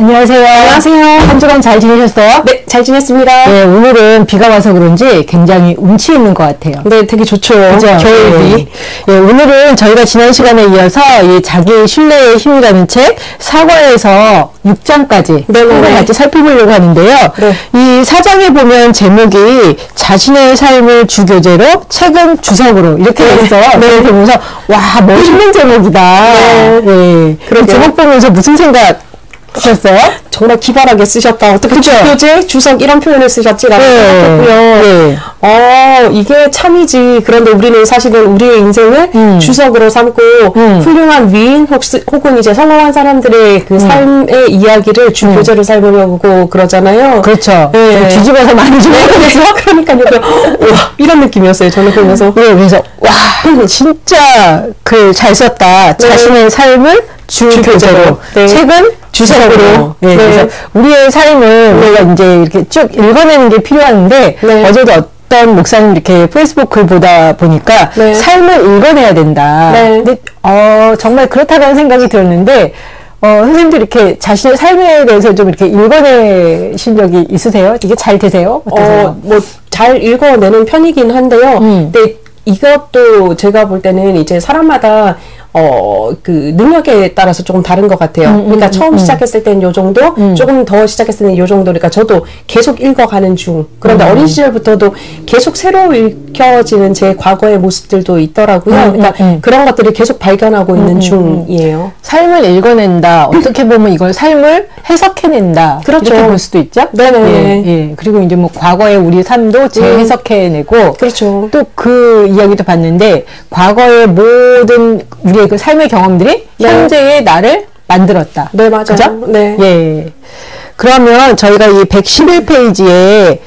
안녕하세요. 안녕하세요. 한 주간 잘 지내셨어요? 네, 잘 지냈습니다. 네, 오늘은 비가 와서 그런지 굉장히 운치 있는 것 같아요. 네, 되게 좋죠. 그죠? 겨울비. 네. 네, 오늘은 저희가 지난 시간에 이어서 이 자기 신뢰의 힘이라는 책 사과에서 6장까지 한번 같이 살펴보려고 하는데요. 네. 이 4장에 보면 제목이 자신의 삶을 주교재로 책은 주석으로 이렇게 돼 있어요. 네. 보면서 와, 멋있는 제목이다. 네. 네. 그 제목 보면서 무슨 생각 하셨어요? 정말 기발하게 쓰셨다. 어떻게 주교재, 주석 이런 표현을 쓰셨지라고 생각했고요. 이게 참이지. 그런데 우리는 사실은 우리의 인생을 주석으로 삼고 훌륭한 위인 혹은 이제 성공한 사람들의 그 삶의 이야기를 주교재로 삶으려고 그러잖아요. 그렇죠. 네. 뒤집어서 많이 좀 그러니까요. 와, 이런 느낌이었어요. 저는 보면서. 네, 그래서 와, 진짜 잘 썼다. 네. 자신의 삶을 주교재로. 네. 책은 주석으로. 네. 그래서 우리의 삶을 우리가 이제 이렇게 쭉 읽어내는 게 필요한데 어제도 어떤 목사님 이렇게 페이스북 글 보다 보니까 삶을 읽어내야 된다. 근데 정말 그렇다는 생각이 들었는데 선생님도 이렇게 자신의 삶에 대해서 좀 이렇게 읽어내신 적이 있으세요? 이게 잘 되세요? 어떠세요? 뭐 잘 읽어내는 편이긴 한데요. 근데 이것도 제가 볼 때는 이제 사람마다 그 능력에 따라서 조금 다른 것 같아요. 그러니까 처음 시작했을 때는 요 정도, 조금 더 시작했을 때는 요 정도. 그러니까 저도 계속 읽어가는 중. 그런데 어린 시절부터도 계속 새로 읽혀지는 제 과거의 모습들도 있더라고요. 그러니까 그런 것들을 계속 발견하고 있는 중이에요. 삶을 읽어낸다. 어떻게 보면 이걸 삶을 해석해낸다. 그렇죠. 이렇게 볼 수도 있죠. 네네. 예. 그리고 이제 뭐 과거의 우리 삶도 재해석해내고. 그렇죠. 또 그 이야기도 봤는데 과거의 모든 우리의 그 삶의 경험들이 현재의 나를 만들었다. 네, 맞아요. 그죠? 네. 예. 그러면 저희가 이 111페이지에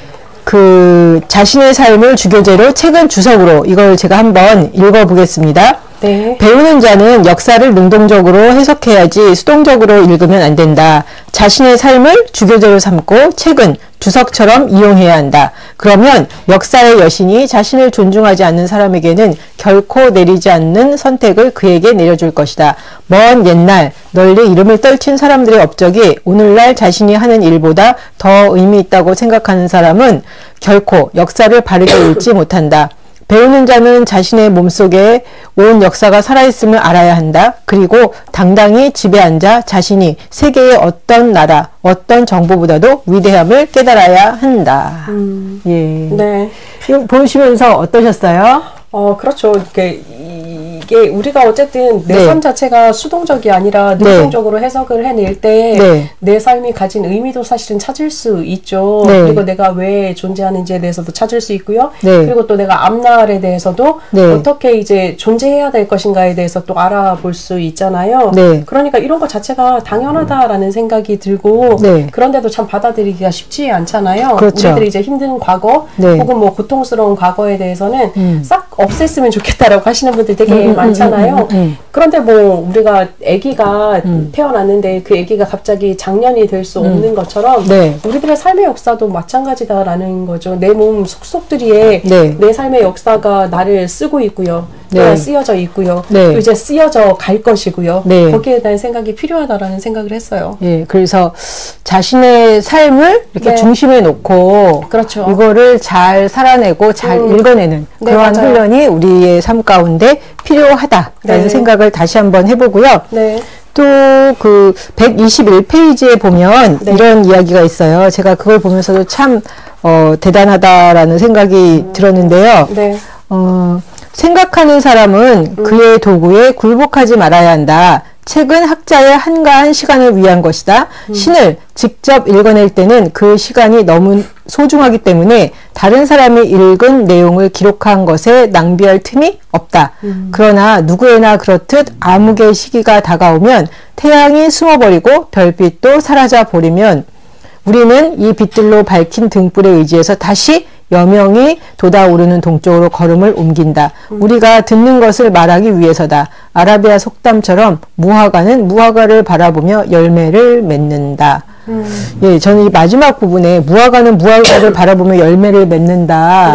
그 자신의 삶을 주교재로 책은 주석으로 이걸 제가 한번 읽어보겠습니다. 네. 배우는 자는 역사를 능동적으로 해석해야지 수동적으로 읽으면 안 된다. 자신의 삶을 주교재로 삼고 책은 주석처럼 이용해야 한다. 그러면 역사의 여신이 자신을 존중하지 않는 사람에게는 결코 내리지 않는 선택을 그에게 내려줄 것이다. 먼 옛날 널리 이름을 떨친 사람들의 업적이 오늘날 자신이 하는 일보다 더 의미 있다고 생각하는 사람은 결코 역사를 바르게 읽지 못한다. 배우는 자는 자신의 몸속에 온 역사가 살아있음을 알아야 한다. 그리고 당당히 집에 앉아 자신이 세계의 어떤 나라, 어떤 정보보다도 위대함을 깨달아야 한다. 예. 네. 이거 보시면서 어떠셨어요? 그렇죠. 이게 우리가 어쨌든 내 삶 자체가 수동적이 아니라 능동적으로 해석을 해낼 때 내 삶이 가진 의미도 사실은 찾을 수 있죠. 그리고 내가 왜 존재하는지에 대해서도 찾을 수 있고요. 그리고 또 내가 앞날에 대해서도 어떻게 이제 존재해야 될 것인가에 대해서 또 알아볼 수 있잖아요. 그러니까 이런 것 자체가 당연하다라는 생각이 들고 그런데도 참 받아들이기가 쉽지 않잖아요. 그렇죠. 우리들이 이제 힘든 과거 혹은 뭐 고통스러운 과거에 대해서는 싹 없앴으면 좋겠다라고 하시는 분들 되게 많잖아요. 그런데 뭐 우리가 아기가 태어났는데 그 아기가 갑자기 작년이 될 수 없는 것처럼 우리들의 삶의 역사도 마찬가지다라는 거죠. 내 몸 속속들이에 내 삶의 역사가 나를 쓰고 있고요. 쓰여져 있고요. 또 이제 쓰여져 갈 것이고요. 거기에 대한 생각이 필요하다라는 생각을 했어요. 그래서 자신의 삶을 이렇게 중심에 놓고 그렇죠. 이거를 잘 살아내고 잘 읽어내는 그러한 훈련이 우리의 삶 가운데 필요하다라는 생각을 다시 한번 해보고요. 또 그 121페이지에 보면 이런 이야기가 있어요. 제가 그걸 보면서도 참 대단하다라는 생각이 들었는데요. 생각하는 사람은 그의 도구에 굴복하지 말아야 한다. 책은 학자의 한가한 시간을 위한 것이다. 신을 직접 읽어낼 때는 그 시간이 너무 소중하기 때문에 다른 사람이 읽은 내용을 기록한 것에 낭비할 틈이 없다. 그러나 누구에나 그렇듯 암흑의 시기가 다가오면 태양이 숨어버리고 별빛도 사라져버리면 우리는 이 빛들로 밝힌 등불에 의지해서 다시 여명이 돋아오르는 동쪽으로 걸음을 옮긴다. 우리가 듣는 것을 말하기 위해서다. 아라비아 속담처럼 무화과는 무화과를 바라보며 열매를 맺는다. 예, 저는 이 마지막 부분에 무화과는 무화과를 바라보며 열매를 맺는다.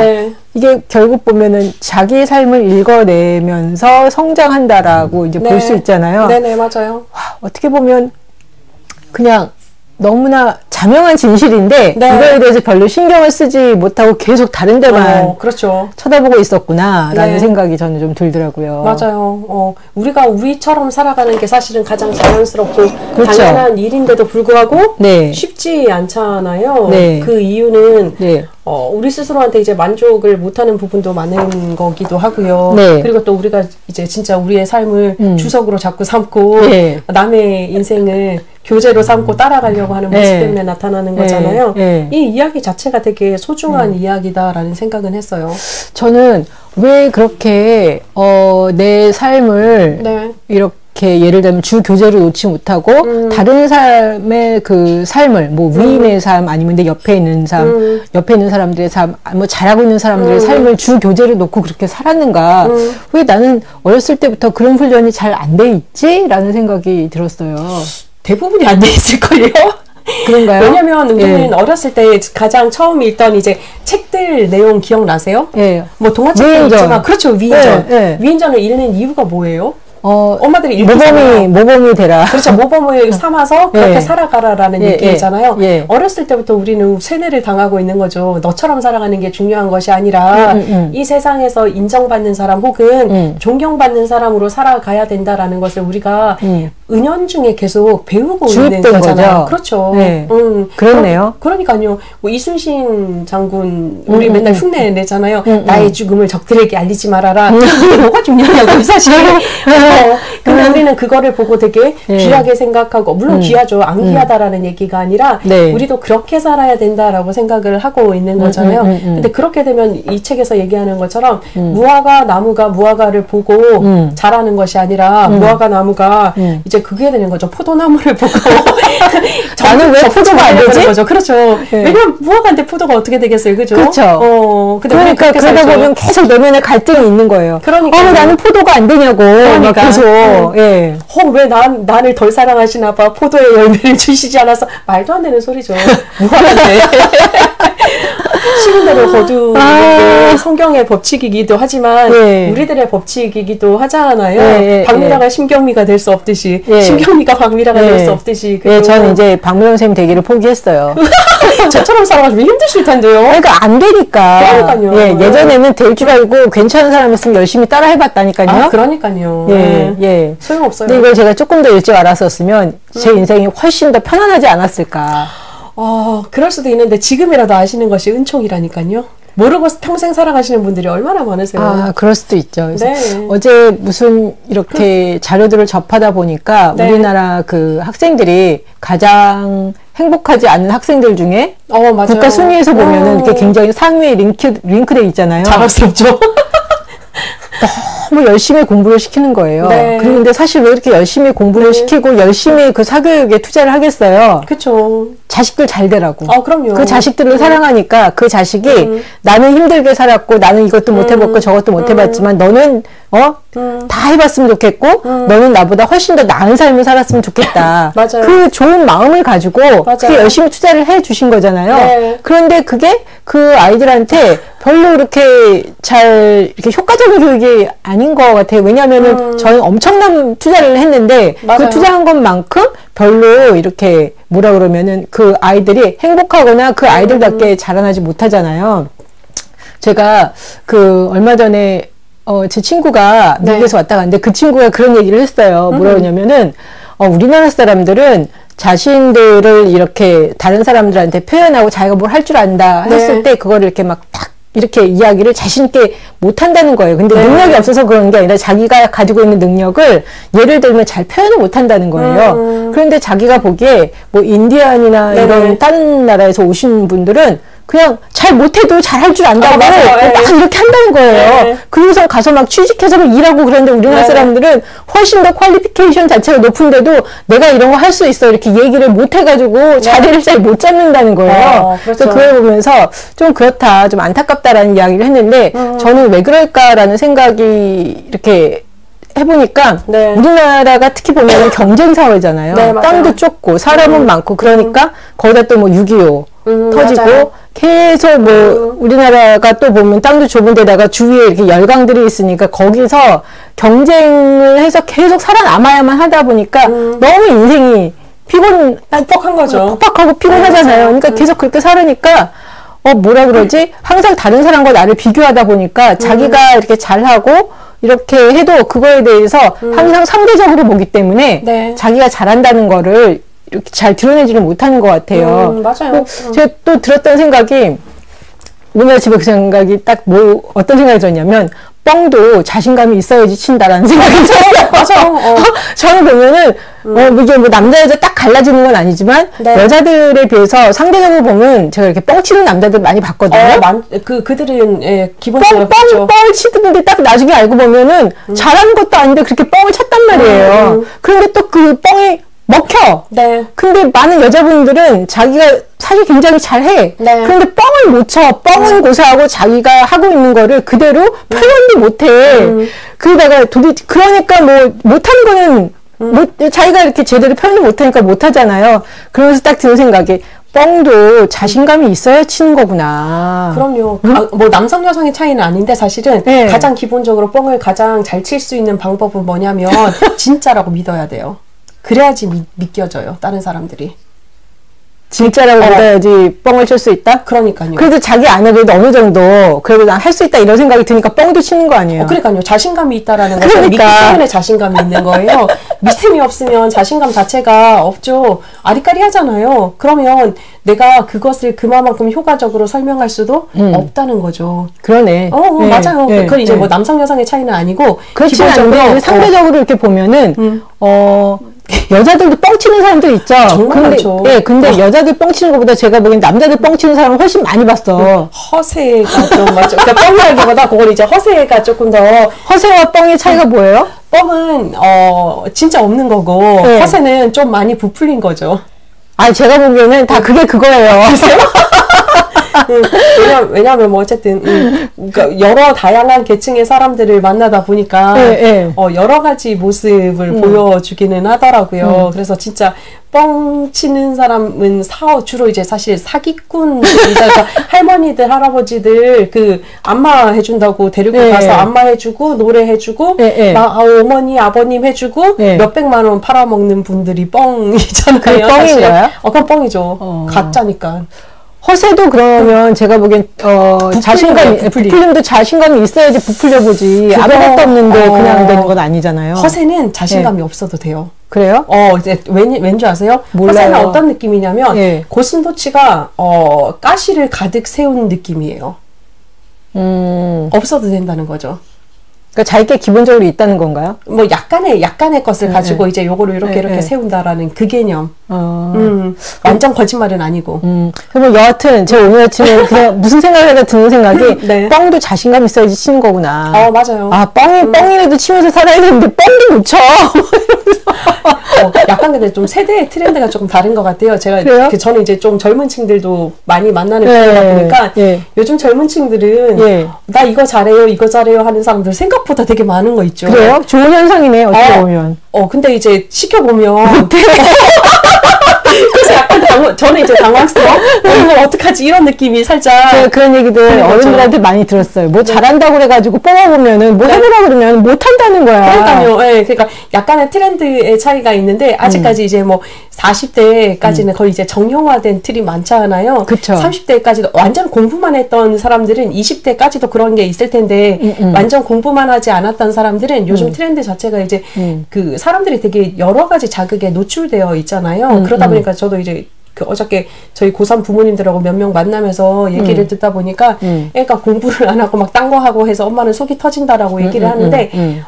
이게 결국 보면은 자기 삶을 읽어내면서 성장한다라고 이제 볼 수 있잖아요. 네네, 맞아요. 와, 어떻게 보면 그냥 너무나 자명한 진실인데 네. 이거에 대해서 별로 신경을 쓰지 못하고 계속 다른 데만 그렇죠. 쳐다보고 있었구나라는 네. 생각이 저는 좀 들더라고요. 맞아요. 우리가 우리처럼 살아가는 게 사실은 가장 자연스럽고 그렇죠. 당연한 일인데도 불구하고 네. 쉽지 않잖아요. 네. 그 이유는 네. 우리 스스로한테 이제 만족을 못하는 부분도 많은 거기도 하고요. 네. 그리고 또 우리가 이제 진짜 우리의 삶을 주석으로 자꾸 삼고 네. 남의 인생을 교재로 삼고 따라가려고 하는 모습 네. 때문에 나타나는 거잖아요. 네. 이 이야기 자체가 되게 소중한 이야기다라는 생각은 했어요. 저는 왜 그렇게 내 삶을 네. 이렇게 예를 들면 주 교재로 놓지 못하고 다른 삶의 그 삶을 뭐 위인의 삶 아니면 내 옆에 있는 삶, 옆에 있는 사람들의 삶, 뭐 잘하고 있는 사람들의 삶을 주 교재로 놓고 그렇게 살았는가? 왜 나는 어렸을 때부터 그런 훈련이 잘 안 돼 있지? 라는 생각이 들었어요. 대부분이 안 돼 있을걸요? 그런가요? 왜냐면 우리는 예. 어렸을 때 가장 처음 읽던 이제 책들 내용 기억나세요? 예. 뭐 동화책도 위인전. 있지만 그렇죠. 위인전. 예, 예. 위인전을 읽는 이유가 뭐예요? 엄마들이 모범이 되라. 그렇죠. 모범을 삼아서 그렇게 예. 살아가라라는 예, 얘기잖아요. 예. 어렸을 때부터 우리는 세뇌를 당하고 있는 거죠. 너처럼 살아가는 게 중요한 것이 아니라 이 세상에서 인정받는 사람 혹은 존경받는 사람으로 살아가야 된다라는 것을 우리가 은연중에 계속 배우고 있는 거잖아요. 거죠. 그렇죠. 네. 그렇네요. 그러니까요. 뭐 이순신 장군 우리 맨날 흉내 내잖아요. 나의 죽음을 적들에게 알리지 말아라. 이게 뭐가 중요하냐고 사실. 근데 우리는 그거를 보고 되게 귀하게 생각하고 물론 귀하죠. 안 귀하다라는 얘기가 아니라 네. 우리도 그렇게 살아야 된다라고 생각을 하고 있는 거잖아요. 근데 그렇게 되면 이 책에서 얘기하는 것처럼 무화과 나무가 무화과를 보고 자라는 것이 아니라 무화과 나무가 이제 그게 되는 거죠. 포도나무를 보고 나는 왜 포도가 안 되지? 거죠. 그렇죠. 네. 왜냐면 무화과인데 포도가 어떻게 되겠어요, 그죠? 그렇죠. 근데 그러니까 그러다 보면 계속 내면에 갈등이 있는 거예요. 그러니까 나는 포도가 안 되냐고. 그러니까. 계속. 예. 왜 나를 덜 사랑하시나 봐. 포도의 열매를 주시지 않아서 말도 안 되는 소리죠. 무화과인데. 시민대로 거두는 성경의 법칙이기도 하지만 우리들의 법칙이기도 하잖아요. 박미라가 심경미가 될 수 없듯이 심경미가 박미라가 될 수 없듯이. 저는 이제 박미영 선생님 되기를 포기했어요. 저처럼 살아가시면 힘드실 텐데요. 그러니까 안 되니까. 그러니까요. 예전에는 될 줄 알고 괜찮은 사람이었으면 열심히 따라 해봤다니까요. 그러니까요. 소용없어요. 근데 이걸 제가 조금 더 일찍 알았었으면 제 인생이 훨씬 더 편안하지 않았을까. 그럴 수도 있는데 지금이라도 아시는 것이 은총이라니까요. 모르고 평생 살아가시는 분들이 얼마나 많으세요. 그럴 수도 있죠. 그래서 네. 어제 무슨 이렇게 자료들을 접하다 보니까 우리나라 그 학생들이 가장 행복하지 않은 학생들 중에 맞아요. 국가 순위에서 보면은 이렇게 굉장히 상위에 링크돼 있잖아요. 자랑스럽죠. 너무 열심히 공부를 시키는 거예요. 그런데 사실 왜 이렇게 열심히 공부를 시키고 열심히 그 사교육에 투자를 하겠어요? 그렇죠. 자식들 잘 되라고. 그럼요. 그 자식들을 사랑하니까 그 자식이 나는 힘들게 살았고 나는 이것도 못 해봤고 저것도 못 해봤지만 너는 다 해봤으면 좋겠고 너는 나보다 훨씬 더 나은 삶을 살았으면 좋겠다. 맞아요. 그 좋은 마음을 가지고 그게 열심히 투자를 해 주신 거잖아요. 그런데 그게 그 아이들한테 별로 이렇게 잘 이렇게 효과적인 교육이 아닌 것 같아요. 왜냐하면은 저는 엄청난 투자를 했는데 그 투자한 것만큼 별로 이렇게 뭐라 그러면은 그 아이들이 행복하거나 그 아이들답게 자라나지 못하잖아요. 제가 그 얼마 전에 제 친구가 미국에서 왔다 갔는데 그 친구가 그런 얘기를 했어요. 뭐라 그러냐면은 우리나라 사람들은 자신들을 이렇게 다른 사람들한테 표현하고 자기가 뭘 할 줄 안다 했을 때 그거를 이렇게 막 딱 이렇게 이야기를 자신있게 못한다는 거예요. 근데 능력이 없어서 그런 게 아니라 자기가 가지고 있는 능력을 예를 들면 잘 표현을 못한다는 거예요. 그런데 자기가 보기에 뭐 인디안이나 이런 다른 나라에서 오신 분들은 그냥 잘 못해도 잘 할 줄 안다고 딱 이렇게 한다는 거예요. 그래서 가서 막 취직해서 막 일하고 그러는데 우리나라 사람들은 훨씬 더 퀄리피케이션 자체가 높은데도 내가 이런 거 할 수 있어 이렇게 얘기를 못 해가지고 자리를 잘 못 잡는다는 거예요. 그래서 그걸 보면서 좀 그렇다, 좀 안타깝다라는 이야기를 했는데 저는 왜 그럴까라는 생각이 이렇게 해보니까 우리나라가 특히 보면 경쟁 사회잖아요. 땅도 좁고 사람은 많고 그러니까 거기다 또 뭐 6.25 터지고 계속 뭐 우리나라가 또 보면 땅도 좁은 데다가 주위에 이렇게 열강들이 있으니까 거기서 경쟁을 해서 계속 살아남아야만 하다 보니까 너무 인생이 퍽퍽한 거죠. 퍽퍽하고 피곤하잖아요. 그러니까 계속 그렇게 살으니까 뭐라 그러지? 항상 다른 사람과 나를 비교하다 보니까 자기가 이렇게 잘하고 이렇게 해도 그거에 대해서 항상 상대적으로 보기 때문에 네. 자기가 잘한다는 거를 이렇게 잘 드러내지를 못하는 것 같아요. 맞아요. 제가 또 들었던 생각이, 오늘 집에 그 생각이 딱 어떤 생각이 들었냐면, 뻥도 자신감이 있어야지 친다라는 생각이 들었어요. 맞아요. 저는 보면은, 이게 뭐 남자, 여자 딱 갈라지는 건 아니지만, 네. 여자들에 비해서 상대적으로 보면 제가 이렇게 뻥 치는 남자들 많이 봤거든요. 그들은, 예, 기본적으로. 뻥을 치는데 딱 나중에 알고 보면은, 잘하는 것도 아닌데 그렇게 뻥을 쳤단 말이에요. 그런데 또 그 뻥이 먹혀. 네. 근데 많은 여자분들은 자기가 사실 굉장히 잘해. 네. 그런데 뻥을 못 쳐. 뻥은 고사하고 자기가 하고 있는 거를 그대로 표현도 못 해. 그러다가 그러니까 뭐 못하는 거는 자기가 이렇게 제대로 표현을 못 하니까 못 하잖아요. 그러면서 딱 드는 생각이, 뻥도 자신감이 있어야 치는 거구나. 그럼요. 뭐 남성 여성의 차이는 아닌데 사실은 네. 가장 기본적으로 뻥을 가장 잘 칠 수 있는 방법은 뭐냐면 진짜라고 믿어야 돼요. 그래야지 믿겨져요. 다른 사람들이. 진짜라고 믿어야지 뻥을 칠 수 있다? 그러니까요. 그래도 자기 안에 그래도 어느 정도 그래도 난 할 수 있다 이런 생각이 드니까 뻥도 치는 거 아니에요? 그러니까요. 자신감이 있다라는 것은 믿기 때문에 자신감이 있는 거예요. 믿음이 없으면 자신감 자체가 없죠. 아리까리하잖아요. 그러면 내가 그것을 그만큼 효과적으로 설명할 수도 없다는 거죠. 그러네. 네. 맞아요. 네. 그건 이제 뭐 남성 여성의 차이는 아니고 그렇지 않은데 상대적으로 이렇게 보면은 여자들도 뻥치는 사람들 있죠. 정말 많죠. 네, 근데 여자들 뻥치는 것보다 제가 보기엔 남자들 뻥치는 사람을 훨씬 많이 봤어. 허세가 좀 맞죠. 그러니까 뻥이라기보다 그걸 이제 허세가 조금 더. 허세와 뻥의 차이가 뭐예요? 뻥은 진짜 없는 거고 네. 허세는 좀 많이 부풀린 거죠. 아니 제가 보기에는 다 그게 그거예요. 왜냐면 뭐 어쨌든 그러니까 여러 다양한 계층의 사람들을 만나다 보니까 여러 가지 모습을 보여주기는 하더라고요. 그래서 진짜 뻥 치는 사람은 주로 이제 사실 사기꾼, 그러니까 할머니들, 할아버지들 그 안마 해준다고 데리고 가서 안마 해주고 노래 해주고 어머니, 아버님 해주고 몇백만 원 팔아먹는 분들이 뻥이잖아요. 그게 뻥인 거야? 그건 뻥이죠. 가짜니까. 허세도 그러면 제가 보기엔 부풀림도 자신감이 있어야지 부풀려보지. 아무것도 없는데 그냥 되는 건 아니잖아요. 허세는 자신감이 없어도 돼요. 그래요? 이제 왠지 아세요? 몰라요. 허세는 어떤 느낌이냐면 고슴도치가 가시를 가득 세운 느낌이에요. 없어도 된다는 거죠. 그러니까 자기께 기본적으로 있다는 건가요? 뭐 약간의 것을 가지고 이제 요거를 이렇게 세운다라는 그 개념. 완전 거짓말은 아니고. 그럼 여하튼 제가 오늘 아침에 그냥 무슨 생각을 하다 드는 생각이 뻥도 자신감 있어야지 치는 거구나. 맞아요. 뻥이라도 치면서 살아야 되는데 뻥도 못 쳐. 약간 근데 좀 세대의 트렌드가 조금 다른 것 같아요. 저는 이제 좀 젊은 층들도 많이 만나는 편이다 보니까 요즘 젊은 층들은 나 이거 잘해요 하는 사람들 생각보다 되게 많은 거 있죠. 그래요? 좋은 현상이네, 어떻게 보면. 근데 이제 시켜보면. 그래서 약간 저는 이제 당황스러워. 이거 어떡하지? 이런 느낌이 살짝. 제가 그런 얘기들 어른들한테 많이 들었어요. 뭐 잘한다고 그래가지고 뽑아보면은 뭐 해보라 그러면 못한다는 거야. 그러니까요. 그러니까 약간의 트렌드의 차이가 있는데 아직까지 이제 뭐 40대까지는 거의 이제 정형화된 틀이 많잖아요. 그쵸. 30대까지도 완전 공부만 했던 사람들은 20대까지도 그런 게 있을 텐데 완전 공부만 하지 않았던 사람들은 요즘 트렌드 자체가 이제 그 사람들이 되게 여러 가지 자극에 노출되어 있잖아요. 그러다 보니까 저도 이제 어저께 저희 고3 부모님들하고 몇 명 만나면서 얘기를 듣다 보니까 애가 공부를 안 하고 막 딴 거 하고 해서 엄마는 속이 터진다라고 얘기를 하는데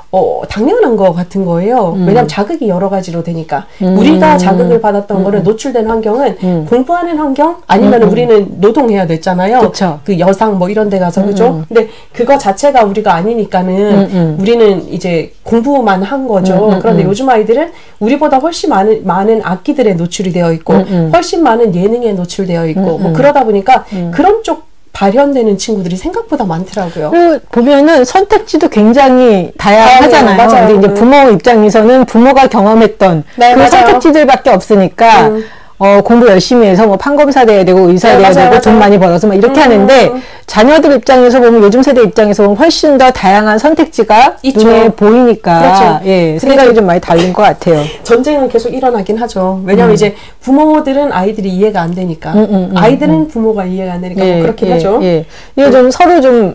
당연한 거 같은 거예요. 왜냐면 자극이 여러 가지로 되니까 우리가 자극을 받았던 거는 노출된 환경은 공부하는 환경 아니면 우리는 노동해야 됐잖아요. 그쵸. 그 여상 뭐 이런 데 가서 그죠? 근데 그거 자체가 우리가 아니니까는 우리는 이제 공부만 한 거죠. 그런데 요즘 아이들은 우리보다 훨씬 많은 악기들에 노출이 되어 있고 훨씬 많은 예능에 노출되어 있고 뭐 그러다 보니까 그런 쪽 발현되는 친구들이 생각보다 많더라고요. 그리고 보면은 선택지도 굉장히 다양하잖아요. 맞아요. 근데 이제 부모 입장에서는 부모가 경험했던 그 선택지들밖에 없으니까 공부 열심히 해서 뭐 판검사 돼야 되고 의사 네, 돼야 맞아요, 되고 맞아요. 돈 많이 벌어서 막 이렇게 하는데 자녀들 입장에서 보면 요즘 세대 입장에서 보면 훨씬 더 다양한 선택지가 있죠. 눈에 보이니까 그렇죠. 예, 생각이 좀 많이 다른 것 같아요. 전쟁은 계속 일어나긴 하죠. 왜냐하면 이제 부모들은 아이들이 이해가 안 되니까 아이들은 부모가 이해가 안 되니까 뭐 그렇긴 하죠. 예. 이게 좀 서로 좀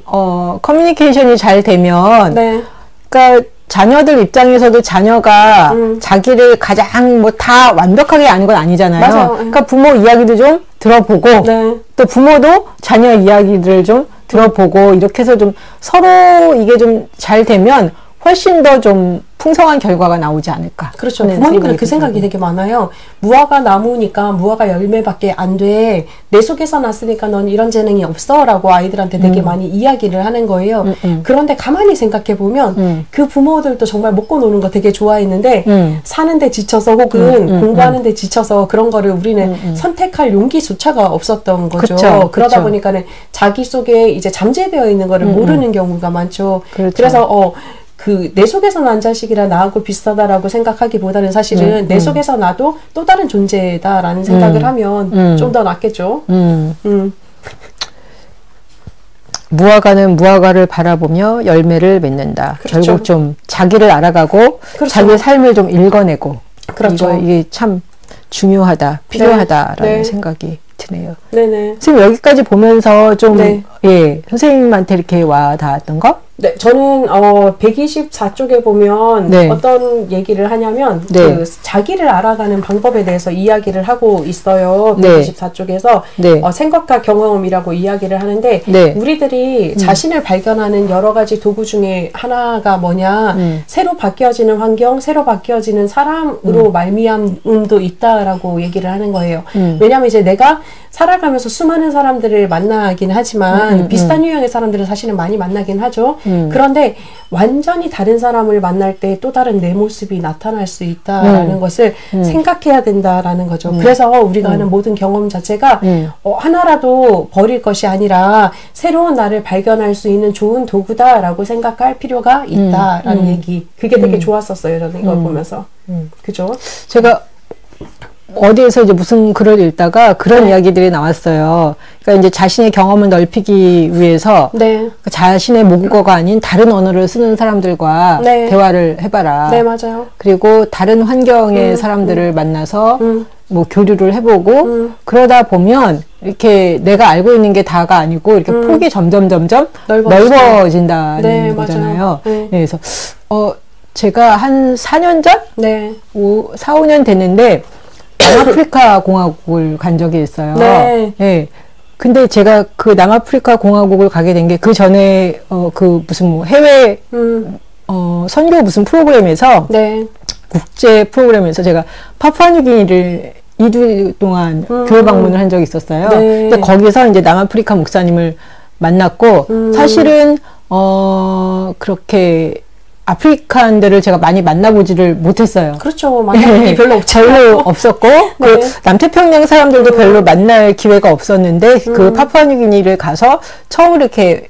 커뮤니케이션이 잘 되면 네. 그러니까 자녀들 입장에서도 자녀가 자기를 가장 뭐 다 완벽하게 아는 건 아니잖아요. 맞아요. 그러니까 부모 이야기도 좀 들어보고 네. 또 부모도 자녀 이야기들을 좀 들어보고 이렇게 해서 좀 서로 이게 좀 잘 되면 훨씬 더 좀 풍성한 결과가 나오지 않을까. 그렇죠. 부모님들은 그 생각이 되게 많아요. 무화과 나무니까 무화과 열매밖에 안 돼. 내 속에서 났으니까 넌 이런 재능이 없어. 라고 아이들한테 되게 많이 이야기를 하는 거예요. 그런데 가만히 생각해 보면 그 부모들도 정말 먹고 노는 거 되게 좋아했는데 사는데 지쳐서 혹은 공부하는데 지쳐서 그런 거를 우리는 선택할 용기조차가 없었던 거죠. 그쵸, 그러다 그쵸. 보니까는 자기 속에 이제 잠재되어 있는 거를 모르는 경우가 많죠. 그렇죠. 그래서 내 속에서 난 자식이라 나하고 비슷하다라고 생각하기보다는 사실은 내 속에서 나도 또 다른 존재다라는 생각을 하면 좀 더 낫겠죠. 무화과는 무화과를 바라보며 열매를 맺는다. 그렇죠. 결국 좀 자기를 알아가고 그렇죠. 자기의 삶을 좀 읽어내고 그렇죠. 이게 참 중요하다, 필요하다라는 네. 생각이 드네요. 네네. 선생님 여기까지 보면서 좀 네. 예, 선생님한테 이렇게 와 닿았던 거? 네, 저는 124쪽에 보면 네. 어떤 얘기를 하냐면 네. 그 자기를 알아가는 방법에 대해서 이야기를 하고 있어요. 네. 124쪽에서 네. 생각과 경험이라고 이야기를 하는데 네. 우리들이 자신을 발견하는 여러 가지 도구 중에 하나가 뭐냐 새로 바뀌어지는 환경, 새로 바뀌어지는 사람으로 말미암음도 있다라고 얘기를 하는 거예요. 왜냐하면 이제 내가 살아가면서 수많은 사람들을 만나긴 하지만 비슷한 유형의 사람들을 사실은 많이 만나긴 하죠. 그런데 완전히 다른 사람을 만날 때 또 다른 내 모습이 나타날 수 있다라는 것을 생각해야 된다라는 거죠. 그래서 우리가 하는 모든 경험 자체가 하나라도 버릴 것이 아니라 새로운 나를 발견할 수 있는 좋은 도구다라고 생각할 필요가 있다라는 얘기. 그게 되게 좋았었어요. 저는 이걸 보면서. 그죠? 제가 어디에서 이제 무슨 글을 읽다가 그런 네. 이야기들이 나왔어요. 그러니까 이제 자신의 경험을 넓히기 위해서 네. 자신의 모국어가 아닌 다른 언어를 쓰는 사람들과 네. 대화를 해봐라. 네, 맞아요. 그리고 다른 환경의 사람들을 만나서 뭐 교류를 해보고 그러다 보면 이렇게 내가 알고 있는 게 다가 아니고 이렇게 폭이 점점 넓어진다는 네, 거잖아요. 맞아요. 네. 그래서 제가 한 4년 전? 네. 4, 5년 됐는데 남아프리카 공화국을 간 적이 있어요. 네. 예. 근데 제가 그 남아프리카 공화국을 가게 된 게 그 전에 그 무슨 뭐 해외 선교 무슨 프로그램에서 네. 국제 프로그램에서 제가 파푸아뉴기니를 2주 동안 교회 방문을 한 적이 있었어요. 네. 근데 거기서 이제 남아프리카 목사님을 만났고 사실은 그렇게 아프리카인들을 제가 많이 만나보지를 못했어요. 그렇죠. 만날 일이 별로 없죠. 별로 없었고, 그 남태평양 사람들도 별로 만날 기회가 없었는데, 그 파푸아뉴기니를 가서 처음으로 이렇게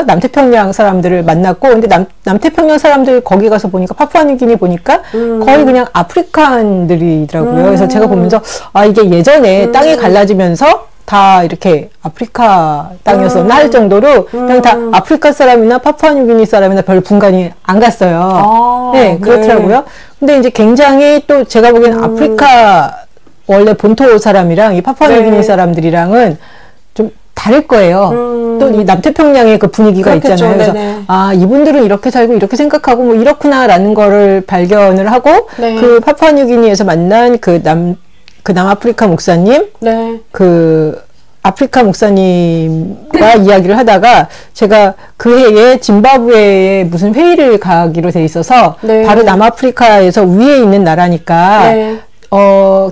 남태평양 사람들을 만났고, 근데 남태평양 사람들 거기 가서 보니까, 파푸아뉴기니 보니까 거의 그냥 아프리카인들이더라고요. 그래서 제가 보면서, 이게 예전에 땅이 갈라지면서 다 이렇게 아프리카 땅이었었나 할 정도로 그냥 다 아프리카 사람이나 파푸아뉴기니 사람이나 별 분간이 안 갔어요. 네, 그렇더라고요. 근데 이제 굉장히 또 제가 보기에는 아프리카 원래 본토 사람이랑 이 파푸아뉴기니 사람들이랑은 좀 다를 거예요. 또 이 남태평양의 그 분위기가 그렇겠죠. 있잖아요. 그래서 네네. 이분들은 이렇게 살고 이렇게 생각하고 뭐 이렇구나라는 거를 발견을 하고 네. 그 파푸아뉴기니에서 만난 그 남아프리카 목사님, 네. 그 아프리카 목사님과 이야기를 하다가 제가 그 해에 짐바브웨에 무슨 회의를 가기로 돼 있어서 네. 바로 남아프리카에서 위에 있는 나라니까 네.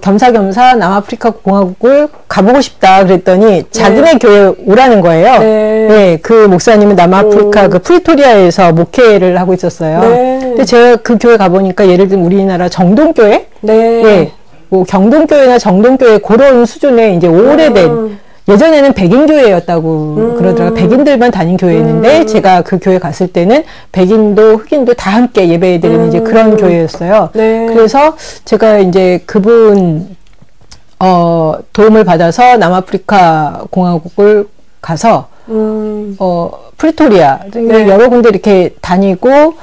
겸사겸사 남아프리카 공화국을 가보고 싶다 그랬더니 자기네 교회에 오라는 거예요. 네. 네, 그 목사님은 남아프리카 그 프리토리아에서 목회를 하고 있었어요. 네. 근데 제가 그 교회 가보니까 예를 들면 우리나라 정동교회? 네. 네. 뭐 경동교회나 정동교회 그런 수준의 이제 오래된 예전에는 백인 교회였다고 그러더라고요. 백인들만 다닌 교회였는데 제가 그 교회 갔을 때는 백인도 흑인도 다 함께 예배드리는 이제 그런 교회였어요. 네. 그래서 제가 이제 그분 도움을 받아서 남아프리카 공화국을 가서 프리토리아 네. 여러 군데 이렇게 다니고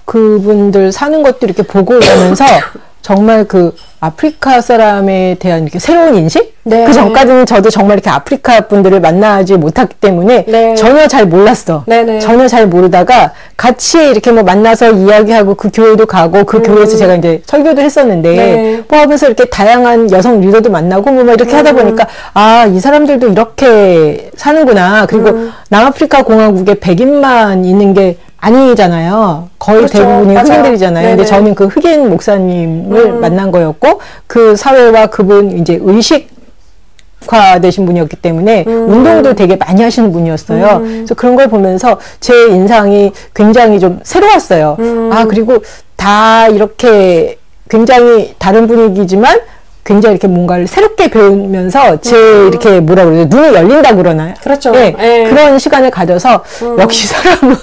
그분들 사는 것도 이렇게 보고 이러면서 정말 그 아프리카 사람에 대한 이렇게 새로운 인식? 네. 그 전까지는 저도 정말 이렇게 아프리카 분들을 만나지 못했기 때문에 네. 전혀 잘 몰랐어. 네네. 전혀 잘 모르다가 같이 이렇게 뭐 만나서 이야기하고 그 교회도 가고 그 교회에서 제가 이제 설교도 했었는데 네. 뭐 하면서 이렇게 다양한 여성 리더도 만나고 뭐 이렇게 하다 보니까 아, 이 사람들도 이렇게 사는구나. 그리고 남아프리카 공화국에 백인만 있는 게 아니잖아요. 거의 그렇죠. 대부분이 흑인들이잖아요. 네네. 근데 저는 그 흑인 목사님을 만난 거였고, 그 사회와 그분 이제 의식화 되신 분이었기 때문에 운동도 되게 많이 하시는 분이었어요. 그래서 그런 걸 보면서 제 인상이 굉장히 좀 새로웠어요. 아, 그리고 다 이렇게 굉장히 다른 분위기지만 굉장히 이렇게 뭔가를 새롭게 배우면서 이렇게 뭐라 그러죠? 눈이 열린다고 그러나요? 그렇죠. 네, 그런 시간을 가져서 역시 사람은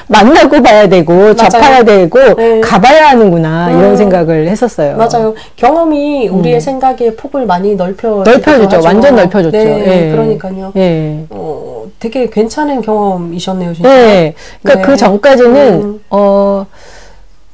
만나고 봐야 되고 맞아요. 접해야 되고 가봐야 하는구나 이런 생각을 했었어요. 맞아요. 경험이 우리의 생각의 폭을 많이 넓혀줬죠. 완전 넓혀줬죠. 네, 그러니까요. 되게 괜찮은 경험이셨네요, 진짜. 네, 그러니까 그 전까지는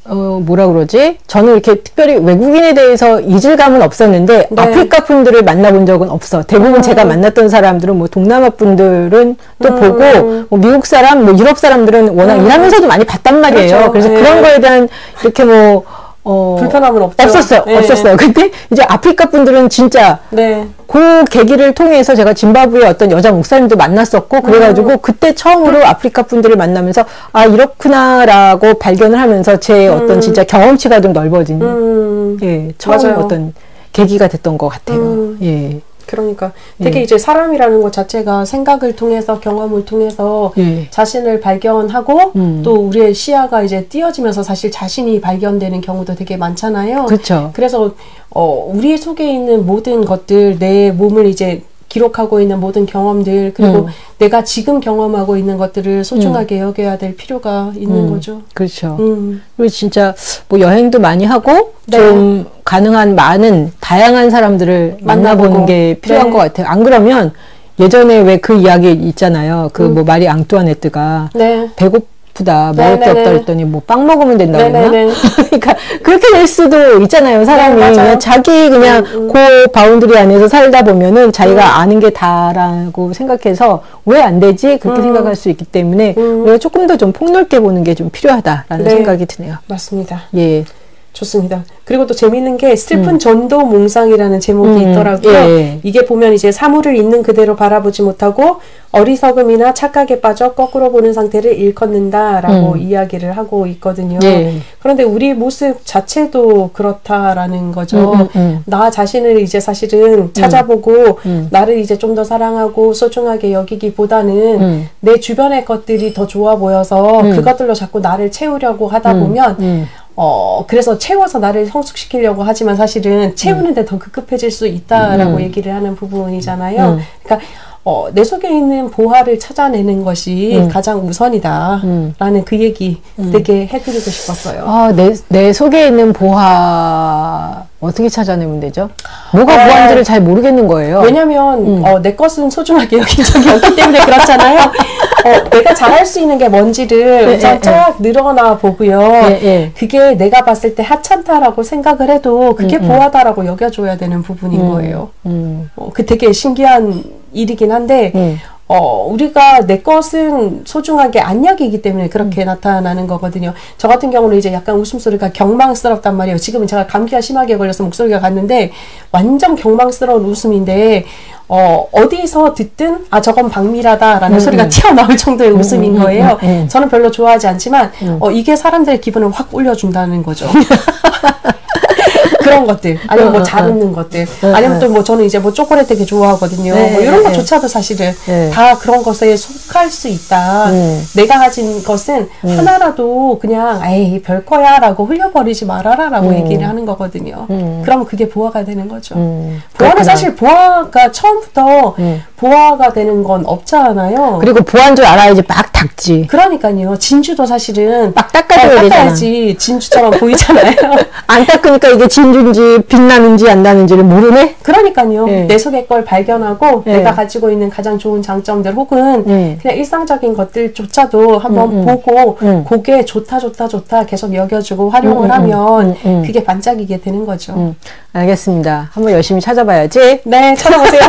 뭐라 그러지? 저는 이렇게 특별히 외국인에 대해서 이질감은 없었는데, 네. 아프리카 분들을 만나본 적은 없어. 대부분 제가 만났던 사람들은 뭐 동남아 분들은 또 보고, 뭐 미국 사람, 뭐 유럽 사람들은 워낙 일하면서도 많이 봤단 말이에요. 그렇죠. 그래서 그런 거에 대한 이렇게 뭐, 불편함은 없었어요. 없었어요. 근데 이제 아프리카 분들은 진짜 그 계기를 통해서 제가 짐바브웨 어떤 여자 목사님도 만났었고 그래가지고 그때 처음으로 아프리카 분들을 만나면서 아 이렇구나라고 발견을 하면서 제 어떤 진짜 경험치가 좀 넓어진 처음 맞아요. 어떤 계기가 됐던 것 같아요. 예. 그러니까 되게 이제 사람이라는 것 자체가 생각을 통해서 경험을 통해서 자신을 발견하고 또 우리의 시야가 이제 띄어지면서 사실 자신이 발견되는 경우도 되게 많잖아요. 그렇죠. 그래서 우리 속에 있는 모든 것들, 내 몸을 이제 기록하고 있는 모든 경험들 그리고 내가 지금 경험하고 있는 것들을 소중하게 여겨야 될 필요가 있는 거죠. 그렇죠. 그리고 진짜 뭐 여행도 많이 하고 좀 가능한 많은 다양한 사람들을 만나보는 게 필요한 것 같아요. 안 그러면 예전에 왜 그 이야기 있잖아요. 그 뭐 마리 앙뚜아네트가 배고프다 먹을 게 없다 그랬더니 뭐 빵 먹으면 된다 그랬나? 그러니까 그렇게 될 수도 있잖아요. 사람이 그냥 자기 그냥 그 바운드리 안에서 살다 보면은 자기가 아는 게 다라고 생각해서 왜 안 되지? 그렇게 생각할 수 있기 때문에 우리가 조금 더 좀 폭넓게 보는 게 좀 필요하다라는 생각이 드네요. 맞습니다. 예. 좋습니다. 그리고 또 재미있는 게 슬픈 전도 몽상이라는 제목이 있더라고요. 이게 보면 이제 사물을 있는 그대로 바라보지 못하고 어리석음이나 착각에 빠져 거꾸로 보는 상태를 일컫는다라고 이야기를 하고 있거든요. 그런데 우리 모습 자체도 그렇다라는 거죠. 나 자신을 이제 사실은 찾아보고 나를 이제 좀 더 사랑하고 소중하게 여기기보다는 내 주변의 것들이 더 좋아 보여서 그것들로 자꾸 나를 채우려고 하다 보면 그래서 채워서 나를 성숙시키려고 하지만 사실은 채우는데 더 급급해질 수 있다라고 얘기를 하는 부분이잖아요. 그러니까 내 속에 있는 보화를 찾아내는 것이 가장 우선이다 라는 그 얘기 되게 해드리고 싶었어요. 아, 내 속에 있는 보화 어떻게 찾아내면 되죠? 뭐가 보화인지를 잘 모르겠는 거예요. 왜냐면 내 것은 소중하게 여긴 적이 없기 때문에 그렇잖아요. 내가 잘할 수 있는 게 뭔지를 우선 쫙 늘어나 보고요. 그게 내가 봤을 때 하찮다라고 생각을 해도 그게 보화다라고 여겨줘야 되는 부분인 거예요. 그 되게 신기한 일이긴 한데 우리가 내 것은 소중하게 안 여기기 때문에 그렇게 나타나는 거거든요. 저 같은 경우는 이제 약간 웃음소리가 경망스럽단 말이에요. 지금은 제가 감기가 심하게 걸려서 목소리가 갔는데 완전 경망스러운 웃음인데 어디서 듣든 아 저건 박미라다라는 소리가 튀어나올 정도의 웃음인 거예요. 저는 별로 좋아하지 않지만 이게 사람들의 기분을 확 올려준다는 거죠. 그런 것들 아니면 뭐 잘 웃는 것들 아니면 또 뭐 저는 이제 뭐 초콜릿 되게 좋아하거든요. 뭐 이런 것조차도 사실은 다 그런 것에 속할 수 있다. 내가 가진 것은 하나라도 그냥 에이 별거야라고 흘려버리지 말아라라고 얘기를 하는 거거든요. 그러면 그게 보화가 되는 거죠. 보화는 사실 보화가 처음부터 보화가 되는 건 없잖아요. 그리고 보화인 줄 알아야지 막 닦지. 그러니까요. 진주도 사실은 막 닦아야지 진주처럼 보이잖아요. 안 닦으니까 이게 진주인지 빛나는지 안 나는지를 모르네. 그러니까요. 내 속의 걸 발견하고 내가 가지고 있는 가장 좋은 장점들 혹은 그냥 일상적인 것들조차도 한번 보고 그게 좋다 계속 여겨주고 활용을 하면 그게 반짝이게 되는 거죠. 알겠습니다. 한번 열심히 찾아봐야지. 네, 찾아보세요.